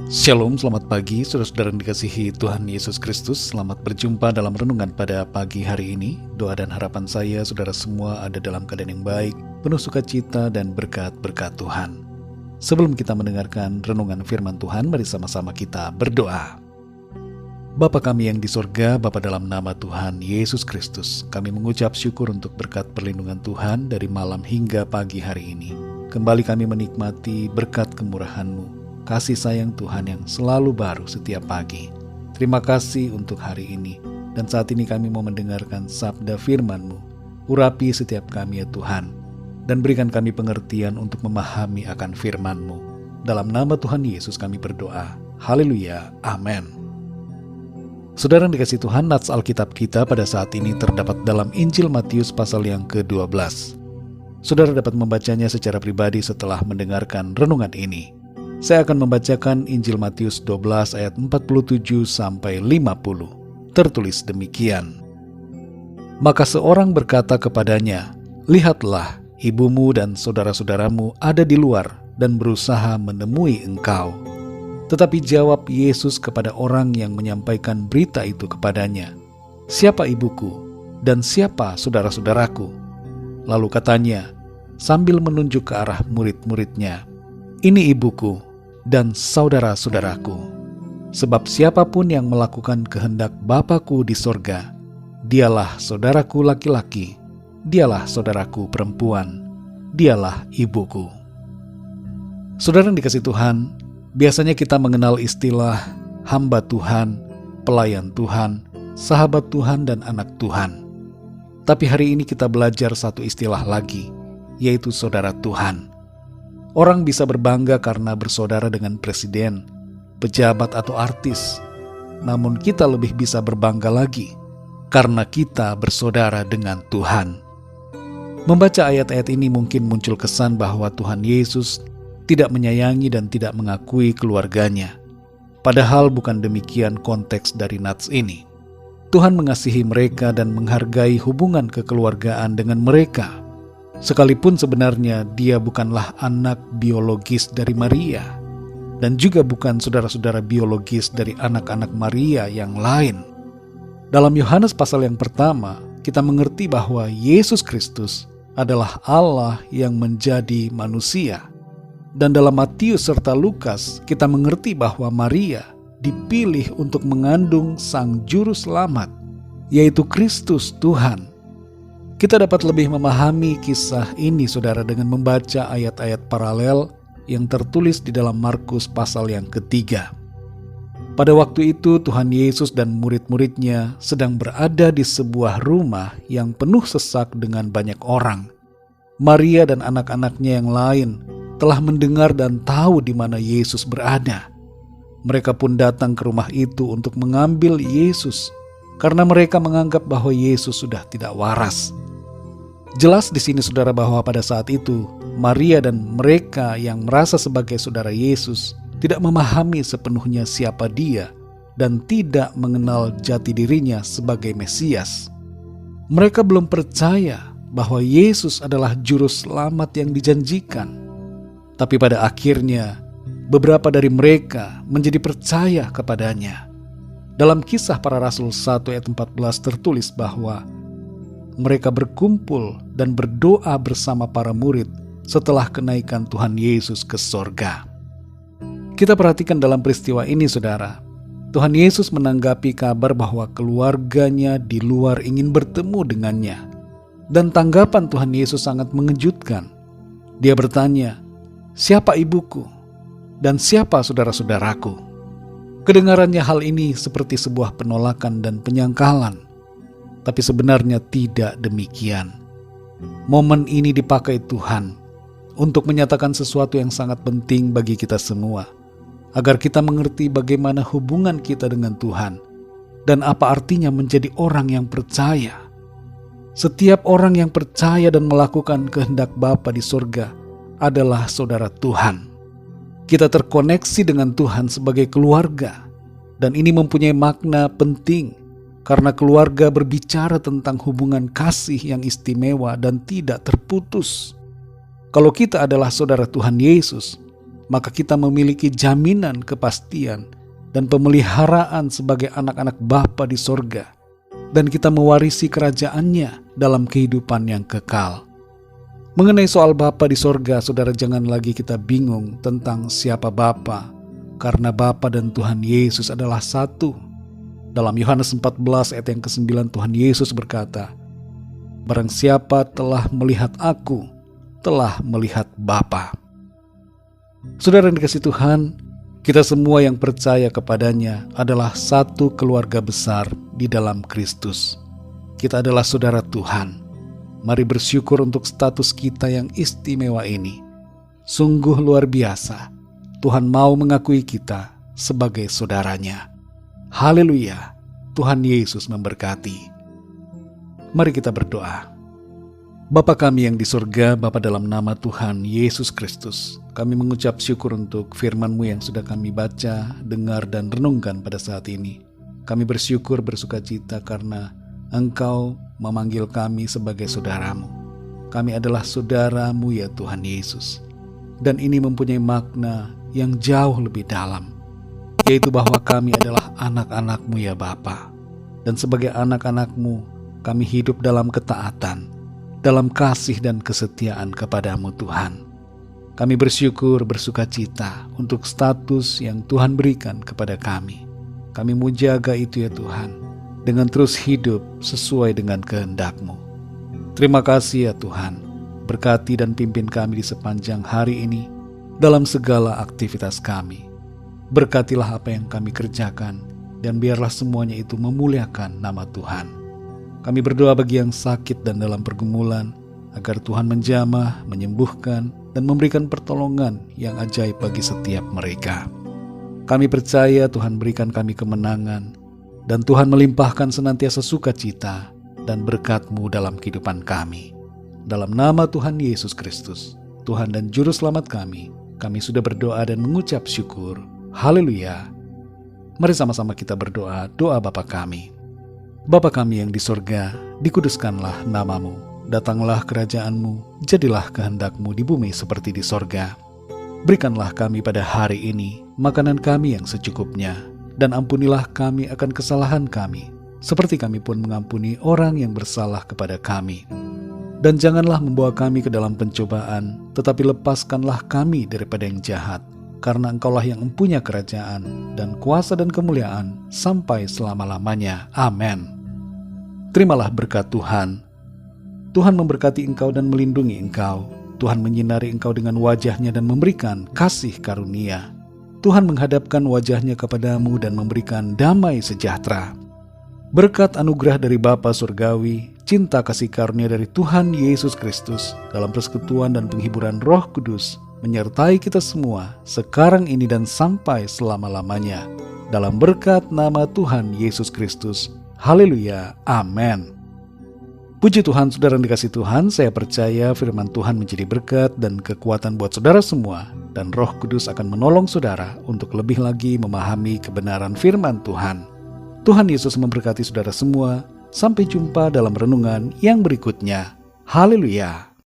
Shalom, selamat pagi, saudara-saudara yang dikasihi Tuhan Yesus Kristus. Selamat berjumpa dalam renungan pada pagi hari ini. Doa dan harapan saya, saudara semua ada dalam keadaan yang baik, penuh sukacita dan berkat-berkat Tuhan. Sebelum kita mendengarkan renungan firman Tuhan, mari sama-sama kita berdoa. Bapa kami yang di sorga, Bapa dalam nama Tuhan Yesus Kristus, kami mengucap syukur untuk berkat perlindungan Tuhan dari malam hingga pagi hari ini. Kembali kami menikmati berkat kemurahan-Mu, kasih sayang Tuhan yang selalu baru setiap pagi. Terima kasih untuk hari ini. Dan saat ini kami mau mendengarkan sabda firman-Mu. Urapi setiap kami ya Tuhan. Dan berikan kami pengertian untuk memahami akan firman-Mu. Dalam nama Tuhan Yesus kami berdoa. Haleluya. Amin. Saudara yang dikasihi Tuhan, nats Alkitab kita pada saat ini terdapat dalam Injil Matius pasal yang ke-12. Saudara dapat membacanya secara pribadi setelah mendengarkan renungan ini. Saya akan membacakan Injil Matius 12 ayat 47 sampai 50. Tertulis demikian. Maka seorang berkata kepadanya, "Lihatlah, ibumu dan saudara-saudaramu ada di luar dan berusaha menemui engkau." Tetapi jawab Yesus kepada orang yang menyampaikan berita itu kepadanya, "Siapa ibuku dan siapa saudara-saudaraku?" Lalu katanya, sambil menunjuk ke arah murid-muridnya, "Ini ibuku dan saudara-saudaraku. Sebab siapapun yang melakukan kehendak Bapa-Ku di sorga, dialah saudaraku laki-laki, dialah saudaraku perempuan, dialah ibuku." Saudara yang dikasihi Tuhan, biasanya kita mengenal istilah hamba Tuhan, pelayan Tuhan, sahabat Tuhan, dan anak Tuhan. Tapi hari ini kita belajar satu istilah lagi, yaitu saudara Tuhan. Orang bisa berbangga karena bersaudara dengan presiden, pejabat, atau artis. Namun kita lebih bisa berbangga lagi karena kita bersaudara dengan Tuhan. Membaca ayat-ayat ini mungkin muncul kesan bahwa Tuhan Yesus tidak menyayangi dan tidak mengakui keluarganya. Padahal bukan demikian konteks dari nats ini. Tuhan mengasihi mereka dan menghargai hubungan kekeluargaan dengan mereka. Sekalipun sebenarnya dia bukanlah anak biologis dari Maria, dan juga bukan saudara-saudara biologis dari anak-anak Maria yang lain. Dalam Yohanes pasal yang pertama, kita mengerti bahwa Yesus Kristus adalah Allah yang menjadi manusia. Dan dalam Matius serta Lukas, kita mengerti bahwa Maria dipilih untuk mengandung Sang Juru Selamat, yaitu Kristus Tuhan. Kita dapat lebih memahami kisah ini, saudara, dengan membaca ayat-ayat paralel yang tertulis di dalam Markus pasal yang ketiga. Pada waktu itu Tuhan Yesus dan murid-muridnya sedang berada di sebuah rumah yang penuh sesak dengan banyak orang. Maria dan anak-anaknya yang lain telah mendengar dan tahu di mana Yesus berada. Mereka pun datang ke rumah itu untuk mengambil Yesus, karena mereka menganggap bahwa Yesus sudah tidak waras. Jelas di sini, saudara, bahwa pada saat itu Maria dan mereka yang merasa sebagai saudara Yesus tidak memahami sepenuhnya siapa dia dan tidak mengenal jati dirinya sebagai Mesias. Mereka belum percaya bahwa Yesus adalah juru selamat yang dijanjikan. Tapi pada akhirnya beberapa dari mereka menjadi percaya kepadanya. Dalam Kisah Para Rasul 1 ayat 14 tertulis bahwa mereka berkumpul dan berdoa bersama para murid setelah kenaikan Tuhan Yesus ke sorga. Kita perhatikan dalam peristiwa ini, saudara. Tuhan Yesus menanggapi kabar bahwa keluarganya di luar ingin bertemu dengannya. Dan tanggapan Tuhan Yesus sangat mengejutkan. Dia bertanya, "Siapa ibuku? Dan siapa saudara-saudaraku?" Kedengarannya hal ini seperti sebuah penolakan dan penyangkalan. Tapi sebenarnya tidak demikian. Momen ini dipakai Tuhan untuk menyatakan sesuatu yang sangat penting bagi kita semua, agar kita mengerti bagaimana hubungan kita dengan Tuhan dan apa artinya menjadi orang yang percaya. Setiap orang yang percaya dan melakukan kehendak Bapa di sorga adalah saudara Tuhan. Kita terkoneksi dengan Tuhan sebagai keluarga, dan ini mempunyai makna penting. Karena keluarga berbicara tentang hubungan kasih yang istimewa dan tidak terputus. Kalau kita adalah saudara Tuhan Yesus, maka kita memiliki jaminan kepastian dan pemeliharaan sebagai anak-anak Bapa di sorga, dan kita mewarisi kerajaannya dalam kehidupan yang kekal. Mengenai soal Bapa di sorga, saudara, jangan lagi kita bingung tentang siapa Bapa, karena Bapa dan Tuhan Yesus adalah satu. Dalam Yohanes 14 ayat yang ke-9 Tuhan Yesus berkata, "Barang siapa telah melihat aku, telah melihat Bapa." Saudara yang dikasihi Tuhan, kita semua yang percaya kepadanya adalah satu keluarga besar di dalam Kristus. Kita adalah saudara Tuhan. Mari bersyukur untuk status kita yang istimewa ini. Sungguh luar biasa, Tuhan mau mengakui kita sebagai saudaranya. Haleluya, Tuhan Yesus memberkati. Mari kita berdoa. Bapa kami yang di surga, Bapa, dalam nama Tuhan Yesus Kristus, kami mengucap syukur untuk firman-Mu yang sudah kami baca, dengar, dan renungkan pada saat ini. Kami bersyukur, bersukacita karena Engkau memanggil kami sebagai saudara-Mu. Kami adalah saudara-Mu ya Tuhan Yesus. Dan ini mempunyai makna yang jauh lebih dalam, yaitu bahwa kami adalah anak-anak-Mu ya Bapa. Dan sebagai anak-anak-Mu, kami hidup dalam ketaatan, dalam kasih dan kesetiaan kepada-Mu Tuhan. Kami bersyukur, bersukacita untuk status yang Tuhan berikan kepada kami. Kami mau jaga itu ya Tuhan, dengan terus hidup sesuai dengan kehendak-Mu. Terima kasih ya Tuhan, berkati dan pimpin kami di sepanjang hari ini dalam segala aktivitas kami. Berkatilah apa yang kami kerjakan, dan biarlah semuanya itu memuliakan nama Tuhan. Kami berdoa bagi yang sakit dan dalam pergumulan, agar Tuhan menjamah, menyembuhkan, dan memberikan pertolongan yang ajaib bagi setiap mereka. Kami percaya Tuhan berikan kami kemenangan, dan Tuhan melimpahkan senantiasa sukacita dan berkat-Mu dalam kehidupan kami. Dalam nama Tuhan Yesus Kristus, Tuhan dan Juru Selamat kami sudah berdoa dan mengucap syukur. Haleluya. Mari sama-sama kita berdoa, doa Bapa kami. Bapa kami yang di sorga, dikuduskanlah nama-Mu, datanglah kerajaan-Mu, jadilah kehendak-Mu di bumi seperti di sorga. Berikanlah kami pada hari ini makanan kami yang secukupnya, dan ampunilah kami akan kesalahan kami, seperti kami pun mengampuni orang yang bersalah kepada kami. Dan janganlah membawa kami ke dalam pencobaan, tetapi lepaskanlah kami daripada yang jahat, karena Engkaulah yang mempunyai kerajaan dan kuasa dan kemuliaan sampai selama-lamanya. Amin. Terimalah berkat Tuhan. Tuhan memberkati engkau dan melindungi engkau. Tuhan menyinari engkau dengan wajah-Nya dan memberikan kasih karunia. Tuhan menghadapkan wajah-Nya kepadamu dan memberikan damai sejahtera. Berkat anugerah dari Bapa Surgawi, cinta kasih karunia dari Tuhan Yesus Kristus, dalam persekutuan dan penghiburan Roh Kudus, menyertai kita semua sekarang ini dan sampai selama-lamanya. Dalam berkat nama Tuhan Yesus Kristus. Haleluya. Amin. Puji Tuhan, saudara yang dikasihi Tuhan, saya percaya firman Tuhan menjadi berkat dan kekuatan buat saudara semua, dan Roh Kudus akan menolong saudara untuk lebih lagi memahami kebenaran firman Tuhan. Tuhan Yesus memberkati saudara semua. Sampai jumpa dalam renungan yang berikutnya. Haleluya.